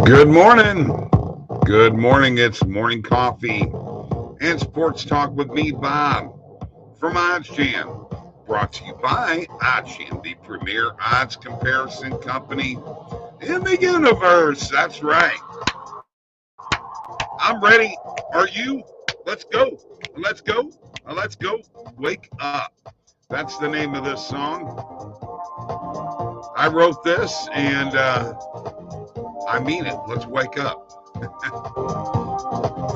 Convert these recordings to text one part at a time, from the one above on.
Good morning. Good morning. It's morning coffee and sports talk with me, Bob, from OddsJam. Brought to you by OddsJam, the premier odds comparison company in the universe. That's right. I'm ready. Are you? Let's go. Let's go. Let's go. Wake up. That's the name of this song. I wrote this and I mean it. Let's wake up.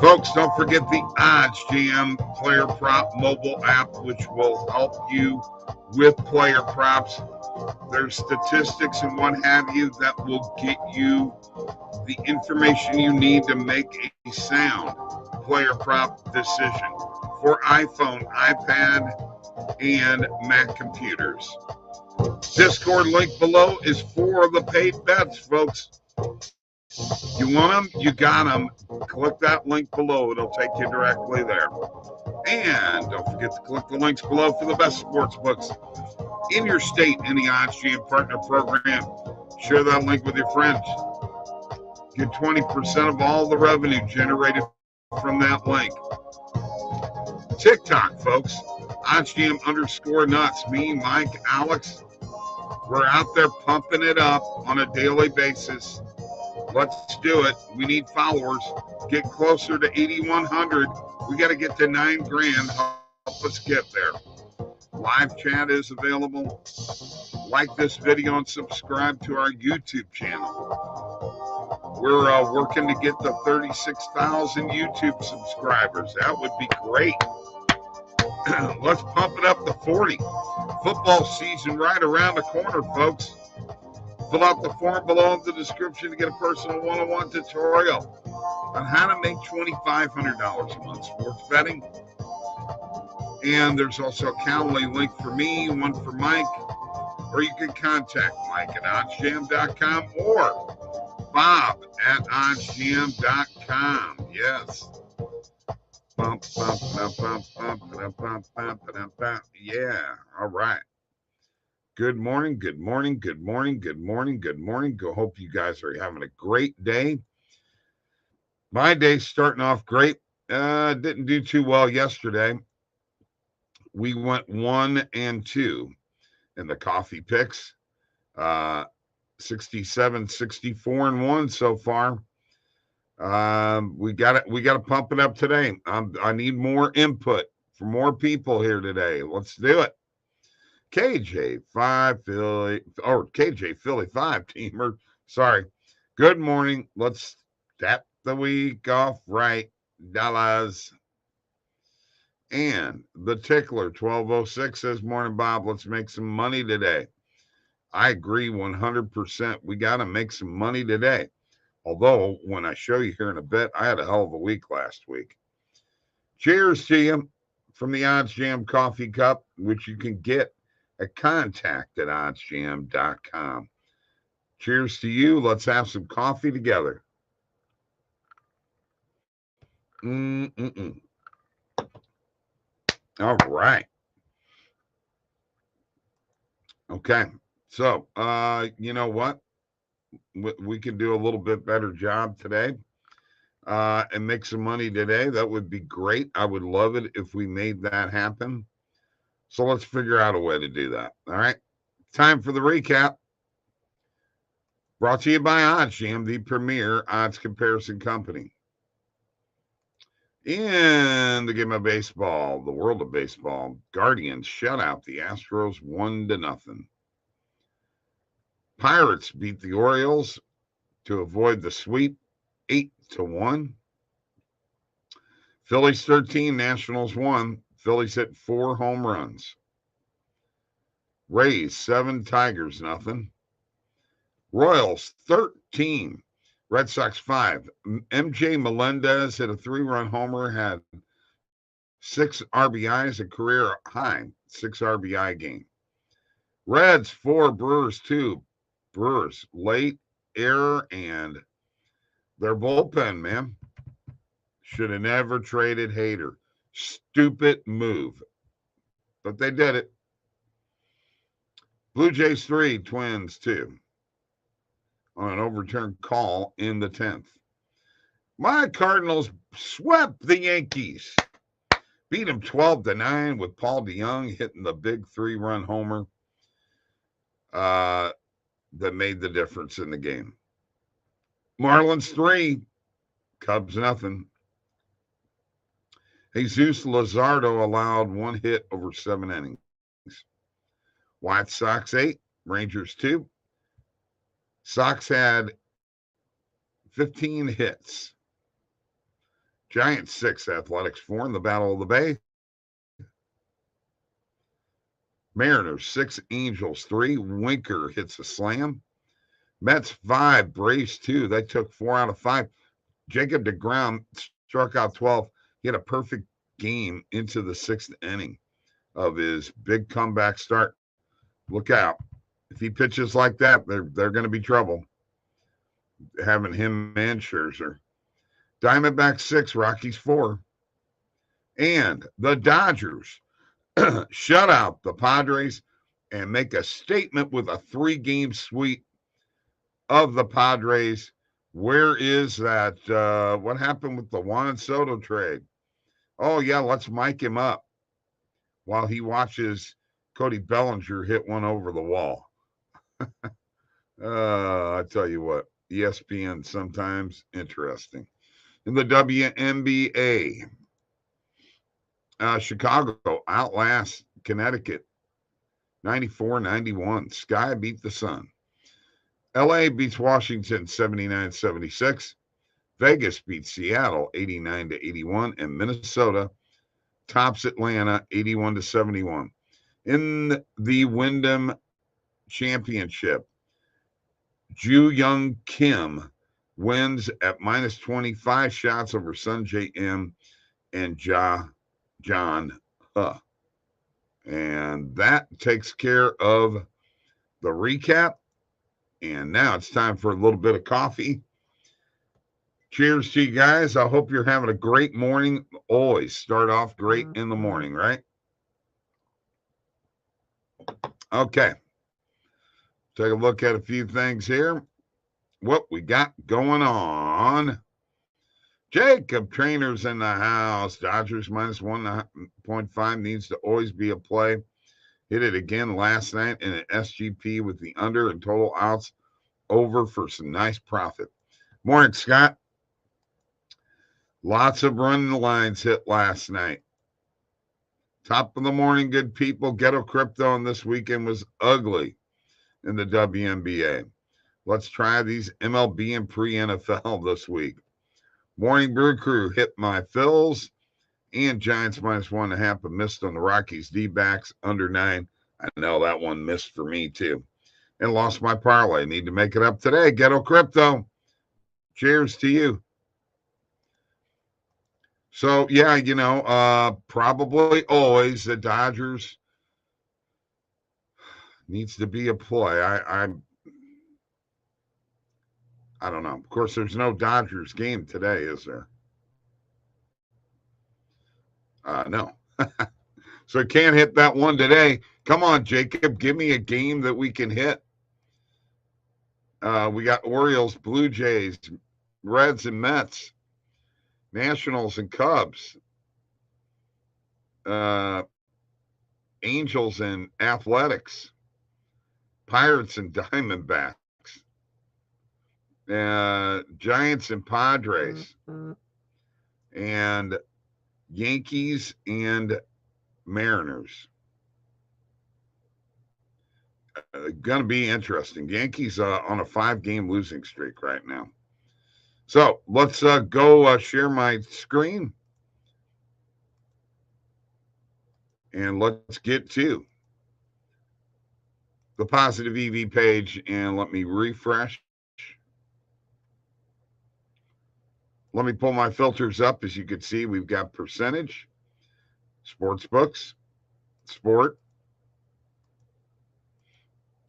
Folks, don't forget the OddsJam Player Prop mobile app, which will help you with player props. There's statistics and what have you that will get you the information you need to make a sound player prop decision for iPhone, iPad, and Mac computers. Discord link below is for the paid bets, folks. You want them? You got them. Click that link below. It'll take you directly there. And don't forget to click the links below for the best sports books in your state in the OddsJam Partner Program. Share that link with your friends. Get 20% of all the revenue generated from that link. TikTok, folks. OddsJam_nuts. Me, Mike, Alex. We're out there pumping it up on a daily basis. Let's do it. We need followers. Get closer to 8,100. We got to get to 9 grand. Help us get there. Live chat is available. Like this video and subscribe to our YouTube channel. We're working to get to 36,000 YouTube subscribers. That would be great. Let's pump it up to 40. Football season right around the corner, folks. Fill out the form below in the description to get a personal one-on-one tutorial on how to make $2,500 a month sports betting. And there's also a Calendly link for me, one for Mike, or you can contact Mike at OddsJam.com or Bob at OddsJam.com. Yes. Bump, bump, bump, bump, bump, bump, bump, bump, bump, bump. Yeah. All right. Good morning, good morning, good morning, good morning, good morning. Hope you guys are having a great day. My day's starting off great. Didn't do too well yesterday. We went 1 and 2 in the coffee picks. 67, 64 and 1 so far. We got to pump it up today. I need more input from more people here today. Let's do it. KJ Philly 5 teamer. Sorry. Good morning. Let's start the week off right. Dallas. And the tickler 1206 says, morning, Bob. Let's make some money today. I agree 100%. We got to make some money today. Although, when I show you here in a bit, I had a hell of a week last week. Cheers to you from the OddsJam coffee cup, which you can get at contact@oddsjam.com. Cheers to you. Let's have some coffee together. All right. Okay. So, you know what? We can do a little bit better job today and make some money today. That would be great. I would love it if we made that happen. So let's figure out a way to do that. All right. Time for the recap. Brought to you by OddsJam, the premier odds comparison company. In the game of baseball, the world of baseball, Guardians shut out the Astros 1-0. Pirates beat the Orioles to avoid the sweep 8-1. Phillies 13, Nationals 1. Phillies hit 4 home runs. Rays 7, Tigers nothing. Royals 13, Red Sox 5. MJ Melendez hit a 3-run homer, had 6 RBIs, a career high 6 RBI game. Reds 4, Brewers 2. Brewers late error and their bullpen, man. Should have never traded Hader. Stupid move. But they did it. Blue Jays 3, Twins 2. on an overturned call in the 10th. My Cardinals swept the Yankees. Beat them 12-9 with Paul DeJong hitting the big 3-run homer that made the difference in the game. Marlins 3, Cubs nothing. Jesus Luzardo allowed 1 hit over 7 innings. White Sox 8, Rangers 2. Sox had 15 hits. Giants 6, Athletics 4 in the Battle of the Bay. Mariners 6, Angels 3. Winker hits a slam. Mets 5, Braves 2. They took 4 out of 5. Jacob deGrom struck out 12. He had a perfect game into the 6th inning of his big comeback start. Look out. If he pitches like that, they're going to be trouble. Having him and Scherzer. Diamondbacks 6, Rockies 4. And the Dodgers shut out the Padres and make a statement with a 3-game sweep of the Padres. Where is that? What happened with the Juan Soto trade? Oh, yeah, let's mic him up while he watches Cody Bellinger hit one over the wall. I tell you what, ESPN sometimes interesting. In the WNBA, Chicago outlasts Connecticut 94-91. Sky beat the Sun. LA beats Washington 79-76. Vegas beats Seattle 89-81. And Minnesota tops Atlanta 81-71. In the Wyndham Championship, Ju Young Kim wins at minus 25 shots over Sun J.M. and John Huh. And that takes care of the recap. And now it's time for a little bit of coffee. Cheers to you guys. I hope you're having a great morning. Always start off great in the morning, right? Okay. Take a look at a few things here. What we got going on. Jacob Trainer's in the house. Dodgers minus 1.5 needs to always be a play. Hit it again last night in an SGP with the under and total outs over for some nice profit. Morning, Scott. Lots of running lines hit last night. Top of the morning, good people. Ghetto Crypto on this weekend was ugly in the WNBA. Let's try these MLB and pre-NFL this week. Morning Brew Crew hit my fills and Giants minus 1.5, but missed on the Rockies. D-backs under 9. I know that one missed for me too. And lost my parlay. Need to make it up today. Ghetto Crypto. Cheers to you. So, yeah, probably always the Dodgers needs to be a play. I don't know. Of course, there's no Dodgers game today, is there? No. So can't hit that one today. Come on, Jacob. Give me a game that we can hit. We got Orioles, Blue Jays, Reds, and Mets, Nationals and Cubs, Angels and Athletics, Pirates and Diamondbacks, Giants and Padres, and Yankees and Mariners. Going to be interesting. Yankees on a 5-game losing streak right now. So let's go share my screen. And let's get to the Positive EV page. And let me refresh. Let me pull my filters up. As you can see, we've got percentage, sports books, sport,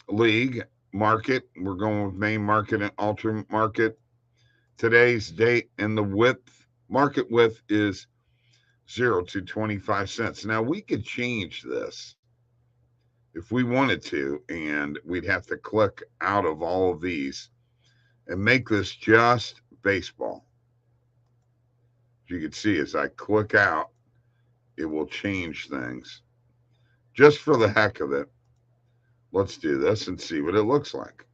league, market. We're going with main market and alternate market. Today's date and the width, market width is 0 to 25 cents. Now we could change this if we wanted to, and we'd have to click out of all of these. and make this just baseball. As you can see, as I click out, it will change things. Just for the heck of it, let's do this and see what it looks like.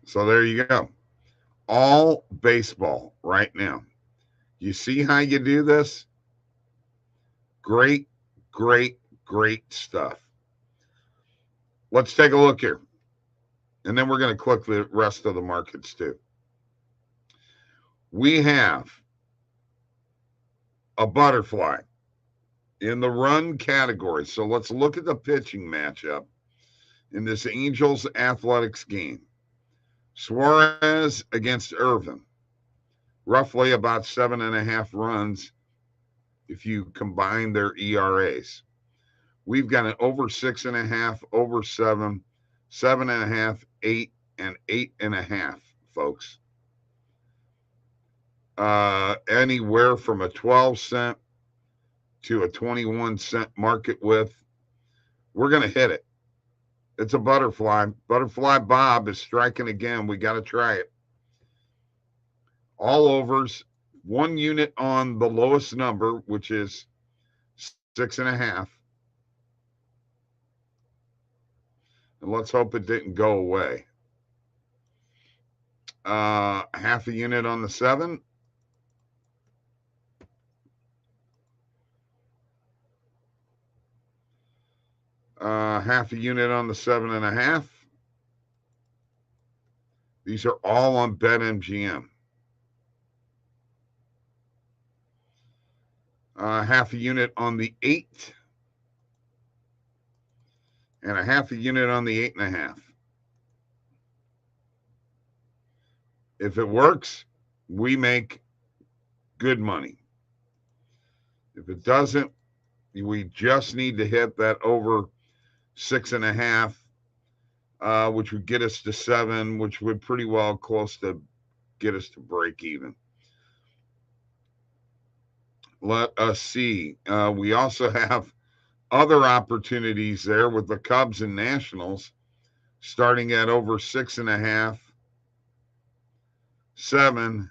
So there you go. All baseball right now. You see how you do this? Great, great, great stuff. Let's take a look here. And then we're going to click the rest of the markets too. We have a butterfly in the run category. So let's look at the pitching matchup in this Angels Athletics game. Suarez against Irvin. Roughly about 7.5 runs if you combine their ERAs. We've got an over 6.5, over 7, 7.5, 8, and 8.5, folks. Anywhere from a 12-cent to a 21-cent market width. We're going to hit it. It's a butterfly. Butterfly Bob is striking again. We got to try it. All overs, 1 unit on the lowest number, which is 6.5. And let's hope it didn't go away. Half a unit on the 7. Half a unit on the 7.5. These are all on BetMGM. Half a unit on the 8. And a half a unit on the 8.5. If it works, we make good money. If it doesn't, we just need to hit that over 6.5, which would get us to 7, which would pretty well close to get us to break even. Let us see. We also have other opportunities there with the Cubs and Nationals starting at over 6.5, 7.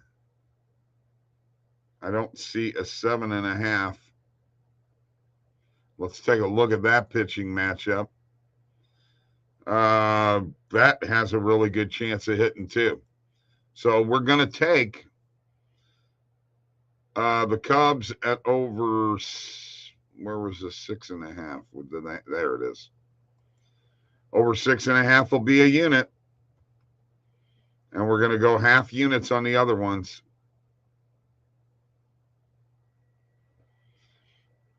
I don't see a 7.5. Let's take a look at that pitching matchup. Bet has a really good chance of hitting too. So we're going to take the Cubs at over, where was the 6.5? There it is. Over 6.5 will be a unit. And we're going to go half units on the other ones.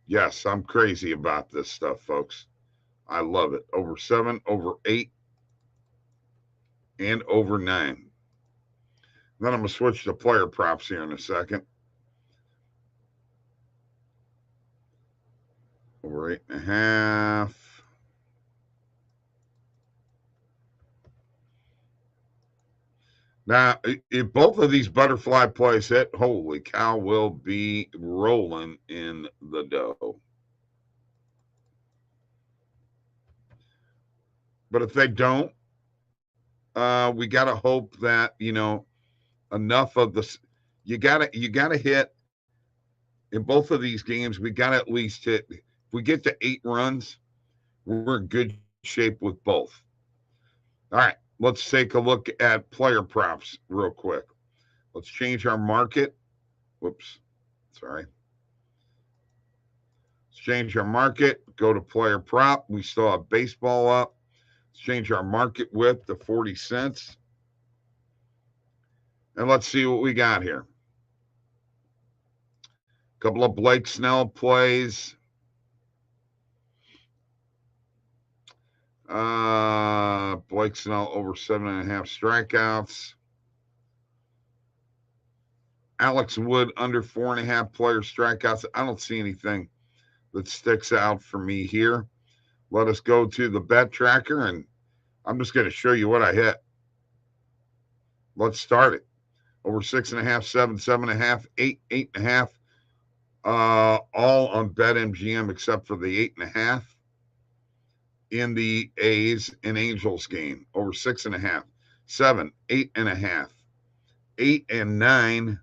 Yes, I'm crazy about this stuff, folks. I love it. Over 7, over 8, and over 9. Then I'm going to switch to player props here in a second. Over 8.5. Now, if both of these butterfly plays hit, holy cow, we'll be rolling in the dough. But if they don't, we got to hope that, enough of this. You got to hit in both of these games. We got to at least hit. If we get to 8 runs, we're in good shape with both. All right, let's take a look at player props real quick. Let's change our market. Whoops, sorry. Let's change our market. Go to player prop. We still have baseball up. Let's change our market width to 40 cents. And let's see what we got here. A couple of Blake Snell plays. Blake Snell over 7.5 strikeouts. Alex Wood under 4.5 player strikeouts. I don't see anything that sticks out for me here. Let us go to the bet tracker, and I'm just going to show you what I hit. Let's start it. Over 6.5, 7, 7.5, 8, 8.5. All on BetMGM except for the 8.5. in the A's and Angels game, over 6.5, 7, 8.5, 8 and 9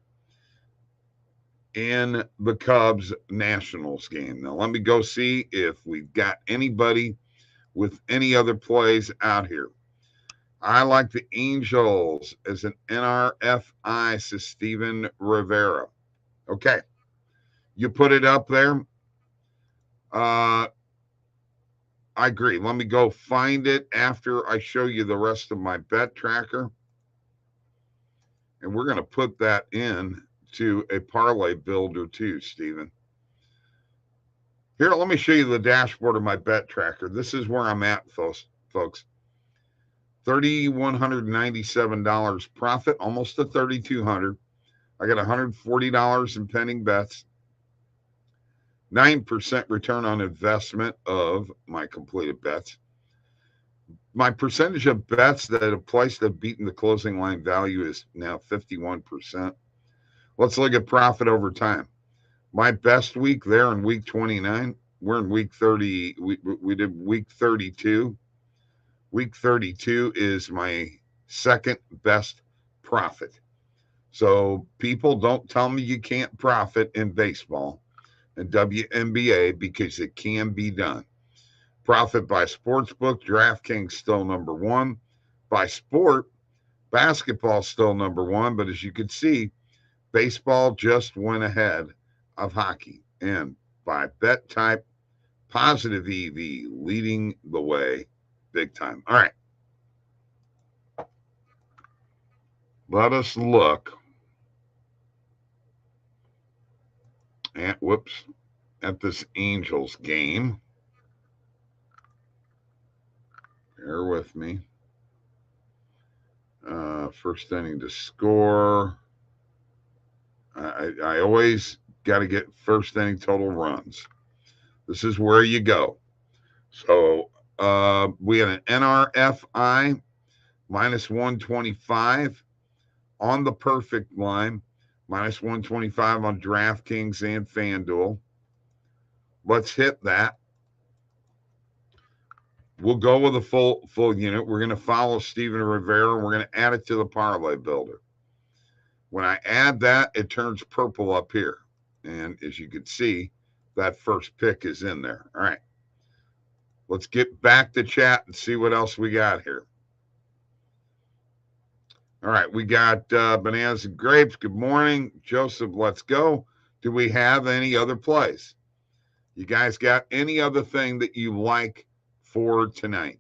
in the Cubs Nationals game. Now, let me go see if we've got anybody with any other plays out here. I like the Angels as an NRFI, says Steven Rivera. Okay. You put it up there. I agree. Let me go find it after I show you the rest of my bet tracker. And we're going to put that in to a parlay builder too, Steven. Here, let me show you the dashboard of my bet tracker. This is where I'm at, folks. $3,197 profit, almost to $3,200. I got $140 in pending bets. 9% return on investment of my completed bets. My percentage of bets that have placed have beaten the closing line value is now 51%. Let's look at profit over time. My best week there in week 29. We're in week 30. We did week 32. Week 32 is my second best profit. So people don't tell me you can't profit in baseball and WNBA because it can be done. Profit by sportsbook, DraftKings still number one. By sport, basketball still number one. But as you can see, baseball just went ahead of hockey. And by bet type, positive EV leading the way big time. All right. Let us look at, at this Angels game. Bear with me. First inning to score. I always got to get first inning total runs. This is where you go. So we had an NRFI minus 125 on the perfect line, minus 125 on DraftKings and FanDuel. Let's hit that. We'll go with a full unit. We're going to follow Steven Rivera. We're going to add it to the parlay builder. When I add that, it turns purple up here. And as you can see, that first pick is in there. All right. Let's get back to chat and see what else we got here. All right. We got bananas and grapes. Good morning. Joseph, let's go. Do we have any other plays? You guys got any other thing that you like for tonight?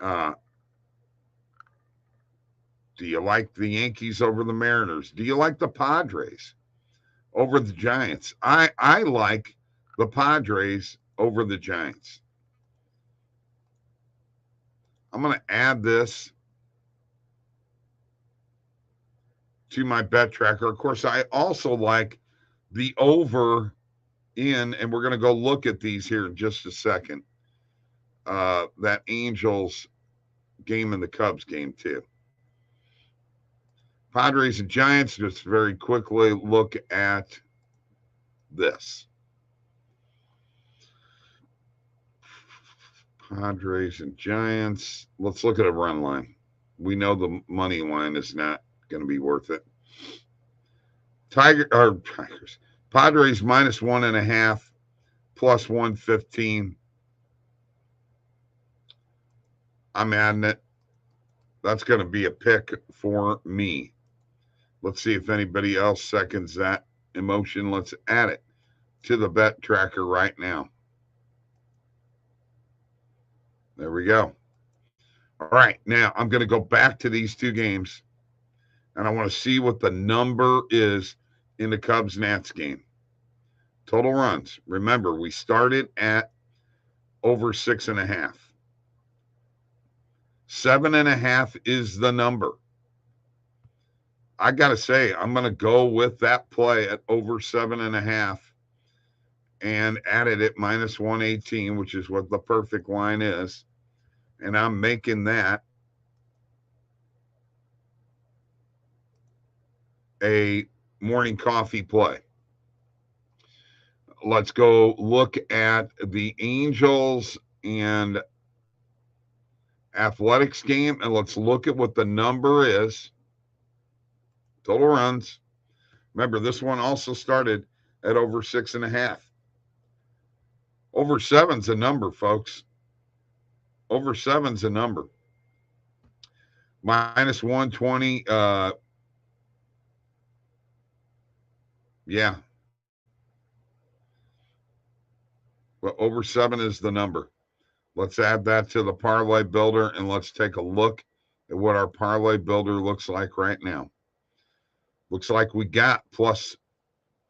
Do you like the Yankees over the Mariners? Do you like the Padres over the Giants? I like the Padres over the Giants. I'm going to add this to my bet tracker. Of course, I also like the over in, and we're going to go look at these here in just a second, that Angels game and the Cubs game too. Padres and Giants, just very quickly look at this. Padres and Giants. Let's look at a run line. We know the money line is not going to be worth it. Tigers. Padres minus 1.5, plus 115. I'm adding it. That's going to be a pick for me. Let's see if anybody else seconds that emotion. Let's add it to the bet tracker right now. There we go. All right. Now I'm going to go back to these two games, and I want to see what the number is in the Cubs-Nats game. Total runs. Remember, we started at over 6.5. 7.5 is the number. I got to say, I'm going to go with that play at over 7.5 and add it at minus 118, which is what the perfect line is. And I'm making that a morning coffee play. let's go look at the Angels and Athletics game, and let's look at what the number is. Total runs. Remember, this one also started at over 6.5. Over 7's a number, folks. Over 7's a number. Minus 120. Yeah. But over 7 is the number. Let's add that to the parlay builder, and let's take a look at what our parlay builder looks like right now. Looks like we got plus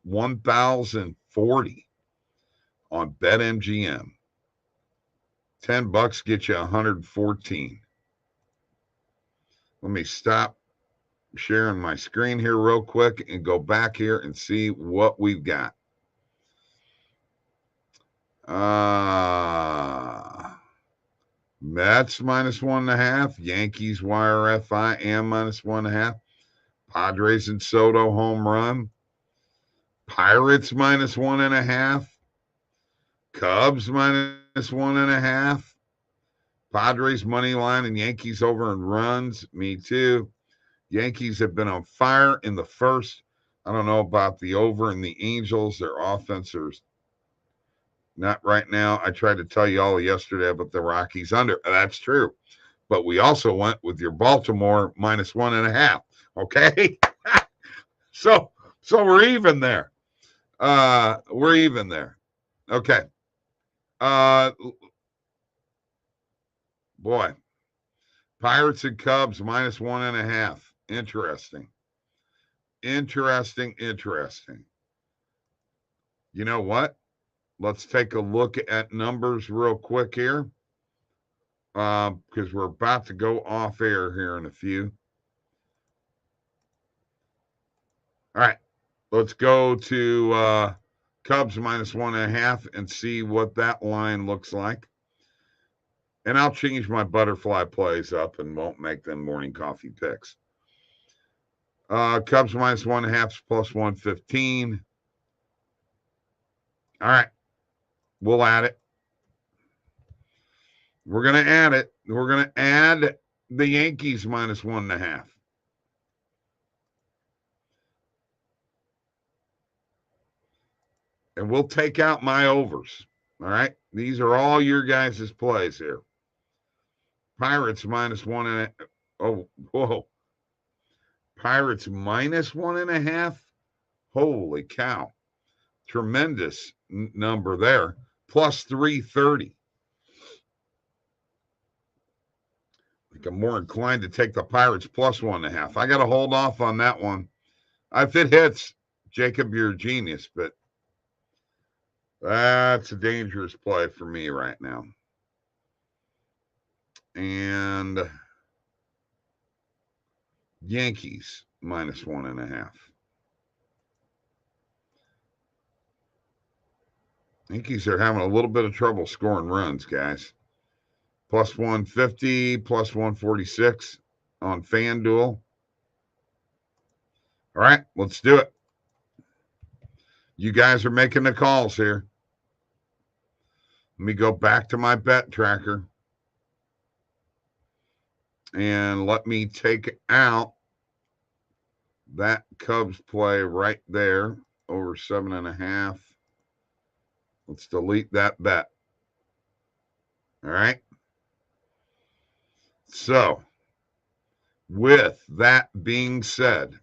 1,040 on BetMGM. $10 gets you 114. Let me stop sharing my screen here real quick and go back here and see what we've got. Mets minus 1.5. Yankees wire FI and minus 1.5. Padres and Soto home run. Pirates minus 1.5. Cubs minus 1.5. Padres money line and Yankees over in runs. Me too. Yankees have been on fire in the first. I don't know about the over and the Angels. Their offense is not right now. I tried to tell you all yesterday about the Rockies under. That's true. But we also went with your Baltimore minus 1.5. Okay. So we're even there. We're even there. Okay. Boy. Pirates and Cubs minus 1.5. Interesting. Interesting. You know what? Let's take a look at numbers real quick here. Because we're about to go off air here in a few. All right. Let's go to Cubs minus 1.5 and see what that line looks like. And I'll change my butterfly plays up and won't make them morning coffee picks. Cubs minus 1.5 plus 115. All right. We'll add it. We're going to add it. We're going to add the Yankees minus 1.5. And we'll take out my overs. All right. These are all your guys' plays here. Pirates minus 1.5. Oh, whoa. Pirates minus 1.5. Holy cow. Tremendous number there. Plus 330. I think I'm more inclined to take the Pirates plus 1.5. I got to hold off on that one. If it hits, Jacob, you're a genius, but that's a dangerous play for me right now. And Yankees minus 1.5. Yankees are having a little bit of trouble scoring runs, guys. Plus 150, plus 146 on FanDuel. All right, let's do it. You guys are making the calls here. Let me go back to my bet tracker. And let me take out that Cubs play right there, over 7.5. Let's delete that bet. All right. So, with that being said,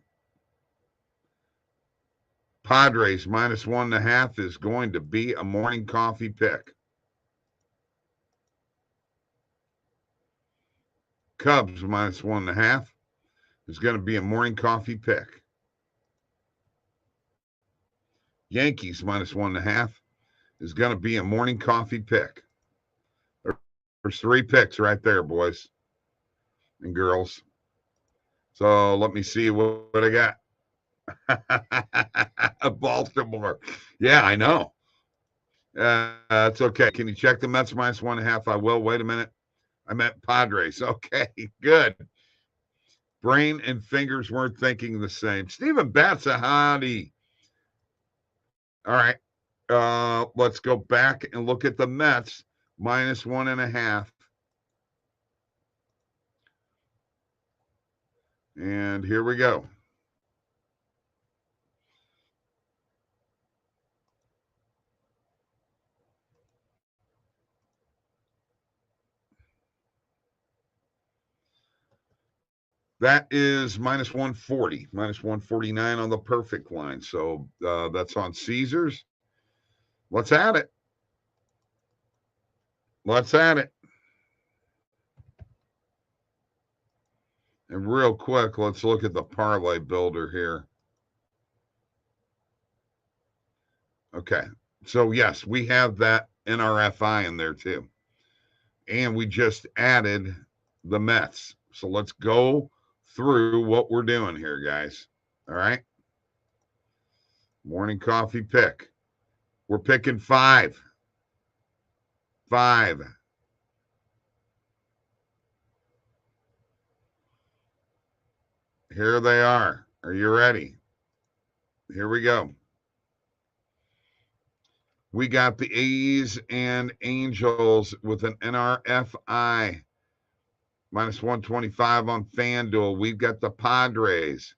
Padres minus 1.5 is going to be a morning coffee pick. Cubs minus 1.5 is going to be a morning coffee pick. Yankees minus 1.5 is going to be a morning coffee pick. There's 3 picks right there, boys and girls. So let me see what I got. Baltimore. Yeah, I know. It's okay. Can you check the Mets minus 1.5? I will. Wait a minute. I meant Padres. Okay, good. Brain and fingers weren't thinking the same. Stephen Batts, howdy. All right. Let's go back and look at the Mets, -1.5. And here we go. That is -140, -149 on the perfect line. So that's on Caesars. Let's add it. Let's add it. And real quick, let's look at the parlay builder here. Okay. So, yes, we have that NRFI in there too. And we just added the Mets. So let's go through what we're doing here, guys. All right. Morning coffee pick. We're picking 5. 5. Here they are. Are you ready? Here we go. We got the A's and Angels with an NRFI. -125 on FanDuel. We've got the Padres.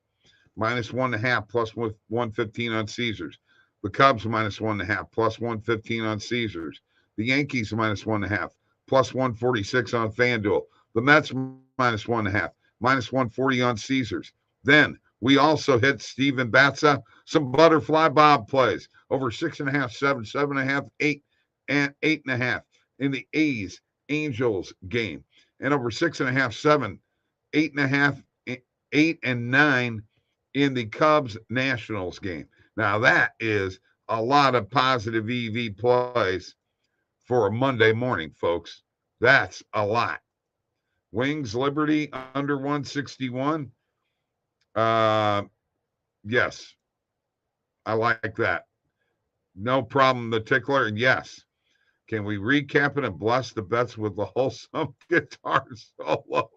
-1.5 plus 115 on Caesars. The Cubs -1.5 plus 115 on Caesars. The Yankees -1.5 plus 146 on FanDuel. The Mets -1.5 -140 on Caesars. Then we also hit Steven Batza, some butterfly bob plays over 6.5, 7, 7.5, 8, and 8.5 in the A's Angels game, and over 6.5, 7, 8.5, 8, and 9 in the Cubs Nationals game. Now that is a lot of positive EV plays for a Monday morning, folks. That's a lot. Wings Liberty under 161. Yes, I like that. No problem. The tickler, and yes. Can we recap it and bless the bets with the wholesome guitar solo?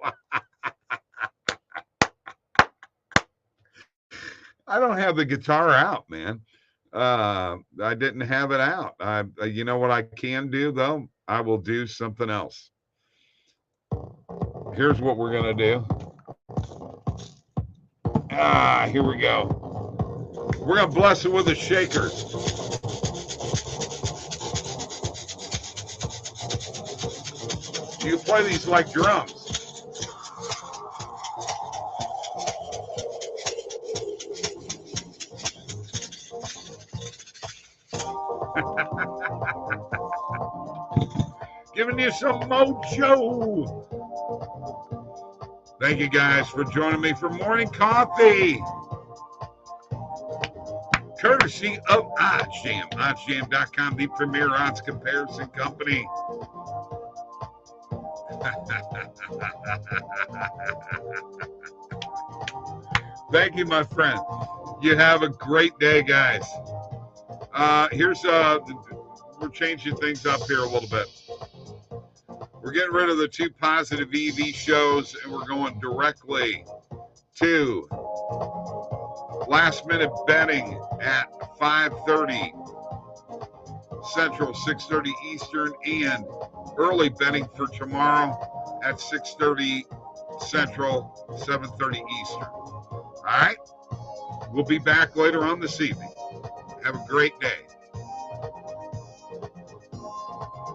I don't have the guitar out, man. I didn't have it out. You know what I can do, though? I will do something else. Here's what we're going to do. Here we go. We're going to bless it with a shaker. You can play these like drums. Giving you some mojo. Thank you guys for joining me for morning coffee. Courtesy of OddsJam. OddsJam.com, the premier odds comparison company. Thank you, my friend. You have a great day, guys. Here's we're changing things up here a little bit. We're getting rid of the 2 positive EV shows, and we're going directly to last minute betting at 5:30 Central, 6:30 Eastern, and early betting for tomorrow at 6:30 Central, 7:30 Eastern. All right? We'll be back later on this evening. Have a great day.